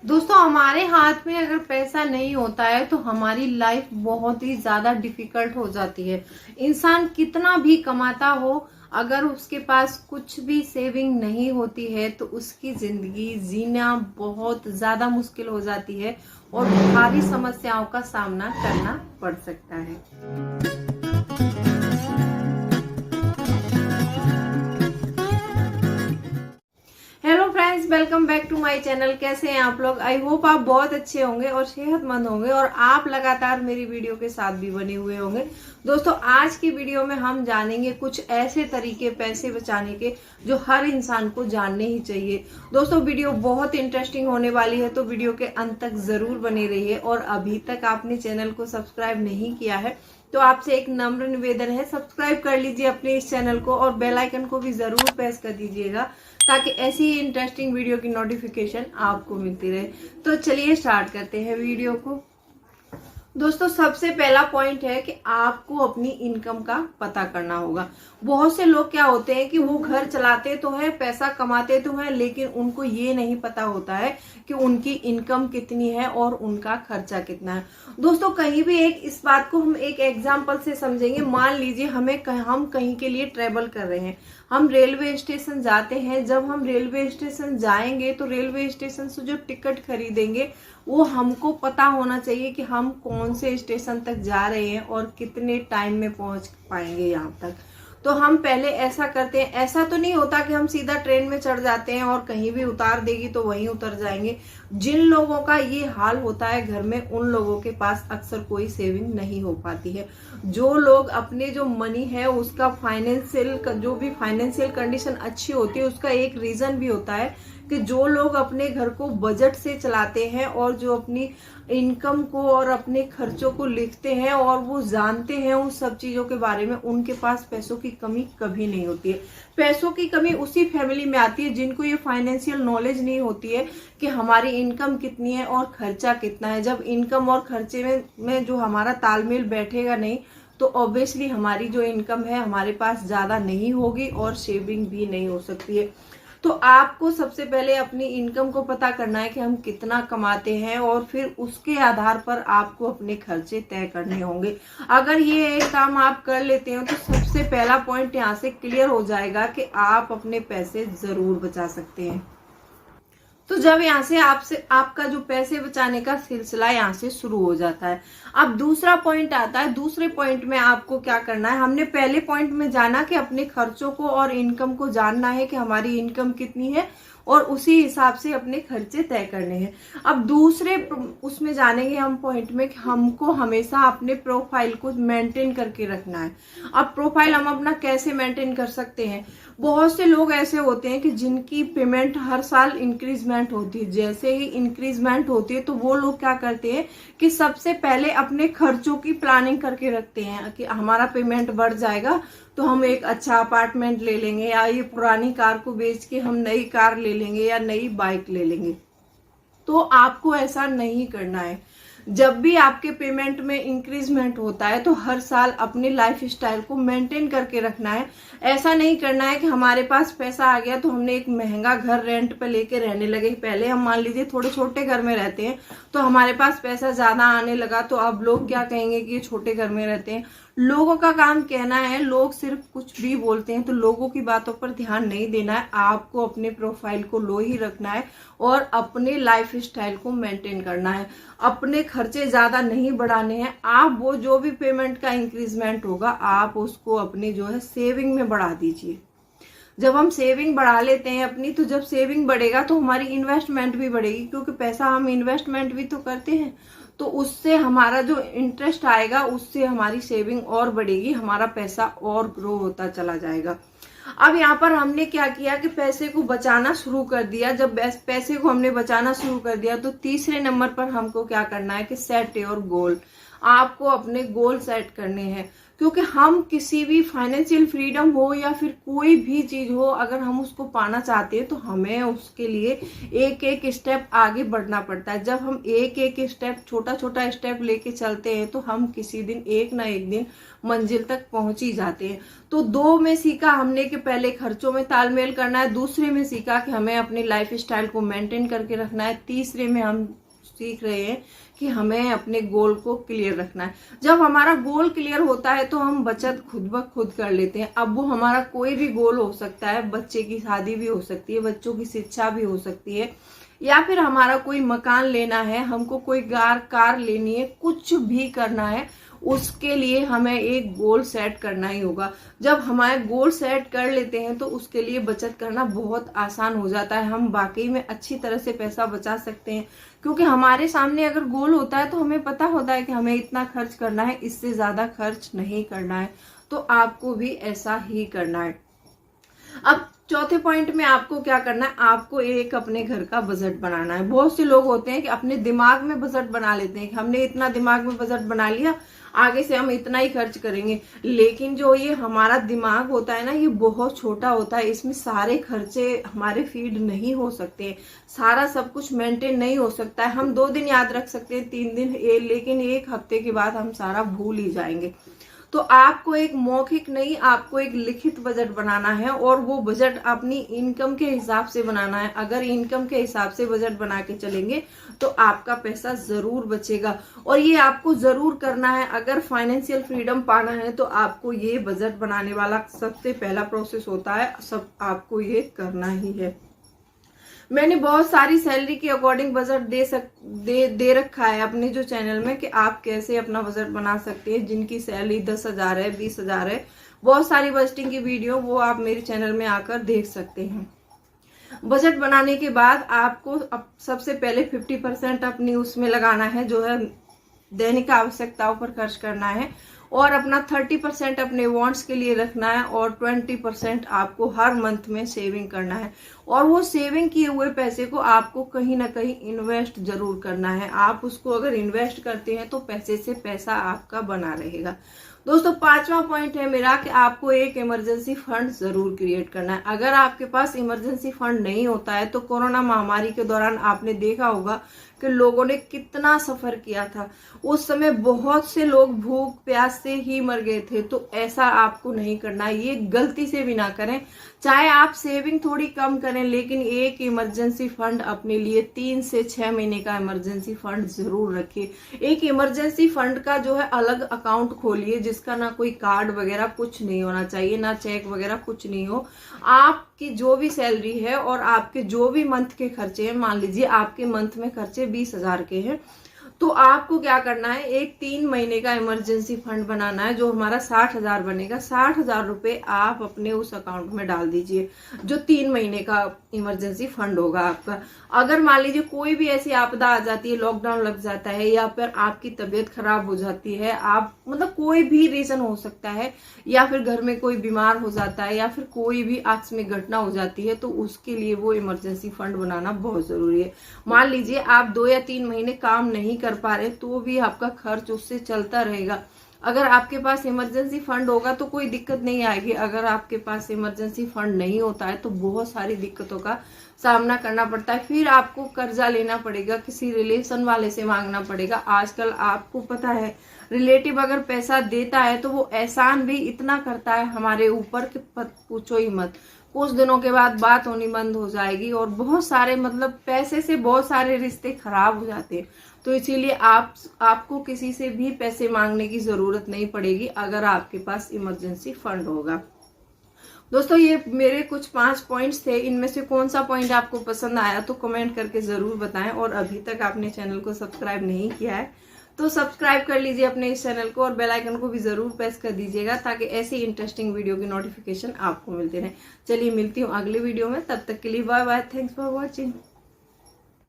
दोस्तों, हमारे हाथ में अगर पैसा नहीं होता है तो हमारी लाइफ बहुत ही ज्यादा डिफिकल्ट हो जाती है। इंसान कितना भी कमाता हो, अगर उसके पास कुछ भी सेविंग नहीं होती है तो उसकी जिंदगी जीना बहुत ज्यादा मुश्किल हो जाती है और भारी समस्याओं का सामना करना पड़ सकता है। Hello friends, welcome back to my channel. कैसे हैं आप लोग? आई होप आप बहुत अच्छे होंगे और सेहतमंद होंगे और आप लगातार मेरी वीडियो के साथ भी बने हुए होंगे। दोस्तों, आज की वीडियो में हम जानेंगे कुछ ऐसे तरीके पैसे बचाने के जो हर इंसान को जानने ही चाहिए। दोस्तों, वीडियो बहुत इंटरेस्टिंग होने वाली है तो वीडियो के अंत तक जरूर बने रहिए। और अभी तक आपने चैनल को सब्सक्राइब नहीं किया है तो आपसे एक नम्र निवेदन है, सब्सक्राइब कर लीजिए अपने इस चैनल को और बेल आइकन को भी जरूर प्रेस कर दीजिएगा ताकि ऐसी ही इंटरेस्टिंग वीडियो की नोटिफिकेशन आपको मिलती रहे। तो चलिए स्टार्ट करते हैं वीडियो को। दोस्तों, सबसे पहला पॉइंट है कि आपको अपनी इनकम का पता करना होगा। बहुत से लोग क्या होते हैं कि वो घर चलाते तो है, पैसा कमाते तो है, लेकिन उनको ये नहीं पता होता है कि उनकी इनकम कितनी है और उनका खर्चा कितना है। दोस्तों, कहीं भी इस बात को हम एक एग्जाम्पल से समझेंगे। मान लीजिए हम कहीं के लिए ट्रेवल कर रहे हैं, हम रेलवे स्टेशन जाते हैं। जब हम रेलवे स्टेशन जाएंगे तो रेलवे स्टेशन से जो टिकट खरीदेंगे वो हमको पता होना चाहिए कि हम कौन से स्टेशन तक जा रहे हैं और कितने टाइम में पहुंच पाएंगे यहाँ तक। तो हम पहले ऐसा करते हैं। ऐसा तो नहीं होता कि हम सीधा ट्रेन में चढ़ जाते हैं और कहीं भी उतार देगी तो वहीं उतर जाएंगे। जिन लोगों का ये हाल होता है घर में, उन लोगों के पास अक्सर कोई सेविंग नहीं हो पाती है। जो लोग अपने जो मनी है उसका जो भी फाइनेंशियल कंडीशन अच्छी होती है, उसका एक रीजन भी होता है कि जो लोग अपने घर को बजट से चलाते हैं और जो अपनी इनकम को और अपने खर्चों को लिखते हैं और वो जानते हैं उन सब चीजों के बारे में, उनके पास पैसों की कमी कभी नहीं होती है। पैसों की कमी उसी फैमिली में आती है जिनको ये फाइनेंशियल नॉलेज नहीं होती है कि हमारी इनकम कितनी है और खर्चा कितना है। जब इनकम और खर्चे में जो हमारा तालमेल बैठेगा नहीं तो ऑब्वियसली हमारी जो इनकम है हमारे पास ज्यादा नहीं होगी और सेविंग भी नहीं हो सकती है। तो आपको सबसे पहले अपनी इनकम को पता करना है कि हम कितना कमाते हैं और फिर उसके आधार पर आपको अपने खर्चे तय करने होंगे। अगर ये एक काम आप कर लेते हो तो सबसे पहला पॉइंट यहाँ से क्लियर हो जाएगा कि आप अपने पैसे जरूर बचा सकते हैं। तो जब यहाँ से आपका जो पैसे बचाने का सिलसिला यहाँ से शुरू हो जाता है, अब दूसरा पॉइंट आता है। दूसरे पॉइंट में आपको क्या करना है? हमने पहले पॉइंट में जाना कि अपने खर्चों को और इनकम को जानना है कि हमारी इनकम कितनी है और उसी हिसाब से अपने खर्चे तय करने हैं। अब दूसरे उसमें जानेंगे हम पॉइंट में कि हमको हमेशा अपने प्रोफाइल को मेंटेन करके रखना है। अब प्रोफाइल हम अपना कैसे मेंटेन कर सकते हैं? बहुत से लोग ऐसे होते हैं कि जिनकी पेमेंट हर साल इंक्रीजमेंट होती है। जैसे ही इंक्रीजमेंट होती है तो वो लोग क्या करते हैं कि सबसे पहले अपने खर्चों की प्लानिंग करके रखते हैं कि हमारा पेमेंट बढ़ जाएगा तो हम एक अच्छा अपार्टमेंट ले लेंगे या ये पुरानी कार को बेच के हम नई कार ले लेंगे या नई बाइक ले लेंगे। तो आपको ऐसा नहीं करना है। जब भी आपके पेमेंट में इंक्रीजमेंट होता है तो हर साल अपने लाइफ स्टाइल को मेंटेन करके रखना है। ऐसा नहीं करना है कि हमारे पास पैसा आ गया तो हमने एक महंगा घर रेंट पे लेके रहने लगे। पहले हम मान लीजिए थोड़े छोटे घर में रहते हैं तो हमारे पास पैसा ज्यादा आने लगा तो अब लोग क्या कहेंगे कि ये छोटे घर में रहते हैं। लोगों का काम कहना है, लोग सिर्फ कुछ भी बोलते हैं, तो लोगों की बातों पर ध्यान नहीं देना है। आपको अपने प्रोफाइल को लो ही रखना है और अपने लाइफ स्टाइल को मेंटेन करना है। अपने खर्चे ज्यादा नहीं बढ़ाने हैं। आप वो जो भी पेमेंट का इंक्रीजमेंट होगा आप उसको अपने जो है सेविंग में बढ़ा दीजिए। जब हम सेविंग बढ़ा लेते हैं अपनी, तो जब सेविंग बढ़ेगा तो हमारी इन्वेस्टमेंट भी बढ़ेगी, क्योंकि पैसा हम इन्वेस्टमेंट भी तो करते हैं। तो उससे हमारा जो इंटरेस्ट आएगा उससे हमारी सेविंग और बढ़ेगी, हमारा पैसा और ग्रो होता चला जाएगा। अब यहाँ पर हमने क्या किया कि पैसे को बचाना शुरू कर दिया। जब पैसे को हमने बचाना शुरू कर दिया तो तीसरे नंबर पर हमको क्या करना है कि सेट योर गोल। आपको अपने गोल सेट करने हैं, क्योंकि हम किसी भी फाइनेंशियल फ्रीडम हो या फिर कोई भी चीज हो, अगर हम उसको पाना चाहते हैं तो हमें उसके लिए एक एक स्टेप आगे बढ़ना पड़ता है। जब हम एक एक स्टेप, छोटा छोटा स्टेप लेके चलते हैं तो हम किसी दिन एक ना एक दिन मंजिल तक पहुंच ही जाते हैं। तो 2 में सीखा हमने कि पहले खर्चों में तालमेल करना है, दूसरे में सीखा कि हमें अपनी लाइफ स्टाइल को मेंटेन करके रखना है, तीसरे में हम सीख रहे हैं कि हमें अपने गोल को क्लियर रखना है। जब हमारा गोल क्लियर होता है तो हम बचत खुद ब खुद कर लेते हैं। अब वो हमारा कोई भी गोल हो सकता है, बच्चे की शादी भी हो सकती है, बच्चों की शिक्षा भी हो सकती है, या फिर हमारा कोई मकान लेना है, हमको कोई कार लेनी है, कुछ भी करना है, उसके लिए हमें एक गोल सेट करना ही होगा। जब हमारे गोल सेट कर लेते हैं तो उसके लिए बचत करना बहुत आसान हो जाता है। हम वाकई में अच्छी तरह से पैसा बचा सकते हैं, क्योंकि हमारे सामने अगर गोल होता है तो हमें पता होता है कि हमें इतना खर्च करना है, इससे ज्यादा खर्च नहीं करना है। तो आपको भी ऐसा ही करना है। अब चौथे पॉइंट में आपको क्या करना है, आपको एक अपने घर का बजट बनाना है। बहुत से लोग होते हैं कि अपने दिमाग में बजट बना लेते हैं कि हमने इतना दिमाग में बजट बना लिया, आगे से हम इतना ही खर्च करेंगे। लेकिन जो ये हमारा दिमाग होता है ना, ये बहुत छोटा होता है, इसमें सारे खर्चे हमारे फीड नहीं हो सकते, सारा सब कुछ मेंटेन नहीं हो सकता है। हम 2 दिन याद रख सकते हैं, 3 दिन, लेकिन 1 हफ्ते के बाद हम सारा भूल ही जाएंगे। तो आपको एक मौखिक नहीं, आपको एक लिखित बजट बनाना है, और वो बजट अपनी इनकम के हिसाब से बनाना है। अगर इनकम के हिसाब से बजट बना के चलेंगे तो आपका पैसा जरूर बचेगा, और ये आपको जरूर करना है। अगर फाइनेंशियल फ्रीडम पाना है तो आपको ये बजट बनाने वाला सबसे पहला प्रोसेस होता है, सब आपको ये करना ही है। मैंने बहुत सारी सैलरी के अकॉर्डिंग बजट दे रखा है अपने जो चैनल में कि आप कैसे अपना बजट बना सकते हैं। जिनकी सैलरी 10,000 है, 20,000 है, बहुत सारी बजटिंग की वीडियो वो आप मेरे चैनल में आकर देख सकते हैं। बजट बनाने के बाद आपको सबसे पहले 50% अपनी उसमें लगाना है, जो है दैनिक आवश्यकताओं पर खर्च करना है, और अपना 30% अपने वांट्स के लिए रखना है, और 20% आपको हर मंथ में सेविंग करना है। और वो सेविंग किए हुए पैसे को आपको कहीं ना कहीं इन्वेस्ट जरूर करना है। आप उसको अगर इन्वेस्ट करते हैं तो पैसे से पैसा आपका बना रहेगा। दोस्तों, 5वां पॉइंट है मेरा कि आपको एक इमरजेंसी फंड जरूर क्रिएट करना है। अगर आपके पास इमरजेंसी फंड नहीं होता है तो कोरोना महामारी के दौरान आपने देखा होगा कि लोगों ने कितना सफर किया था। उस समय बहुत से लोग भूख प्यास से ही मर गए थे। तो ऐसा आपको नहीं करना, ये गलती से भी ना करें। चाहे आप सेविंग थोड़ी कम करें, लेकिन एक इमरजेंसी फंड अपने लिए 3 से 6 महीने का इमरजेंसी फंड जरूर रखिए। एक इमरजेंसी फंड का जो है अलग अकाउंट खोलिए, जिसका ना कोई कार्ड वगैरह कुछ नहीं होना चाहिए, ना चेक वगैरह कुछ नहीं हो। आपकी जो भी सैलरी है और आपके जो भी मंथ के खर्चे हैं, मान लीजिए आपके मंथ में खर्चे 20,000 के हैं, तो आपको क्या करना है, एक 3 महीने का इमरजेंसी फंड बनाना है, जो हमारा 60,000 बनेगा। 60,000 रुपए आप अपने उस अकाउंट में डाल दीजिए, जो 3 महीने का इमरजेंसी फंड होगा आपका। अगर मान लीजिए कोई भी ऐसी आपदा आ जाती है, लॉकडाउन लग जाता है, या फिर आपकी तबीयत खराब हो जाती है, आप मतलब कोई भी रीजन हो सकता है, या फिर घर में कोई बीमार हो जाता है, या फिर कोई भी आकस्मिक घटना हो जाती है, तो उसके लिए वो इमरजेंसी फंड बनाना बहुत जरूरी है। मान लीजिए आप 2 या 3 महीने काम नहीं कर पा रहे, तो भी आपका खर्च उससे चलता रहेगा। अगर आपके पास इमरजेंसी फंड होगा तो कोई दिक्कत नहीं आएगी। अगर आपके पास इमरजेंसी फंड नहीं होता है तो बहुत सारी दिक्कतों का सामना करना पड़ता है। फिर आपको कर्जा लेना पड़ेगा, किसी रिलेशन वाले से मांगना पड़ेगा। आजकल आपको पता है, रिलेटिव अगर पैसा देता है तो वो एहसान भी इतना करता है हमारे ऊपर कि पूछो ही मत। कुछ दिनों के बाद बात होनी बंद हो जाएगी, और बहुत सारे मतलब पैसे से बहुत सारे रिश्ते खराब हो जाते हैं। तो इसीलिए आपको किसी से भी पैसे मांगने की जरूरत नहीं पड़ेगी अगर आपके पास इमरजेंसी फंड होगा। दोस्तों, ये मेरे कुछ 5 पॉइंट्स थे। इनमें से कौन सा पॉइंट आपको पसंद आया तो कमेंट करके जरूर बताएं। और अभी तक आपने चैनल को सब्सक्राइब नहीं किया है तो सब्सक्राइब कर लीजिए अपने इस चैनल को, और बेल आइकन को भी जरूर प्रेस कर दीजिएगा, ताकि ऐसी इंटरेस्टिंग वीडियो की नोटिफिकेशन आपको मिलती रहे। चलिए, मिलती हूँ अगले वीडियो में, तब तक के लिए bye bye. Thanks for watching.